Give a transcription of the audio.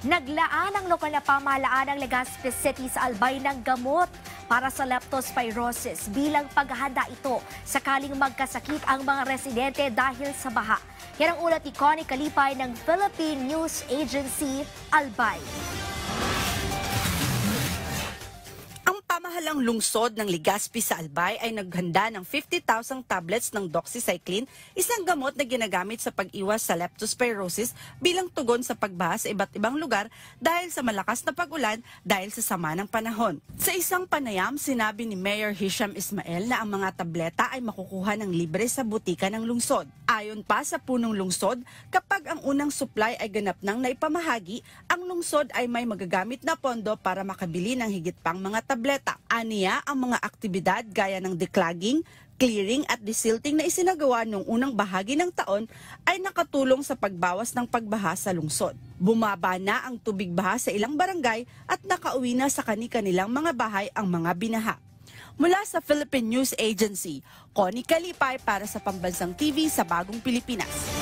Naglaan ang lokal na pamahalaan ng Legazpi City sa Albay ng gamot para sa leptospirosis bilang paghahanda ito sakaling magkasakit ang mga residente dahil sa baha. Yan ang ulat ni Connie Kalipay ng Philippine News Agency, Albay. Pamahalang lungsod ng Legazpi sa Albay ay naghanda ng 50,000 tablets ng doxycycline, isang gamot na ginagamit sa pag-iwas sa leptospirosis bilang tugon sa pagbaha sa iba't ibang lugar dahil sa malakas na pag-ulan dahil sa sama ng panahon. Sa isang panayam, sinabi ni Mayor Hisham Ismael na ang mga tableta ay makukuha ng libre sa butika ng lungsod. Ayon pa sa punong lungsod, kapag ang unang supply ay ganap nang naipamahagi, ang lungsod ay may magagamit na pondo para makabili ng higit pang mga tableta. Aniya, ang mga aktibidad gaya ng declogging, clearing at desilting na isinagawa noong unang bahagi ng taon ay nakatulong sa pagbawas ng pagbaha sa lungsod. Bumaba na ang tubig baha sa ilang barangay at nakauwi na sa kani-kanilang mga bahay ang mga binaha. Mula sa Philippine News Agency, Connie Kalipay para sa Pambansang TV sa Bagong Pilipinas.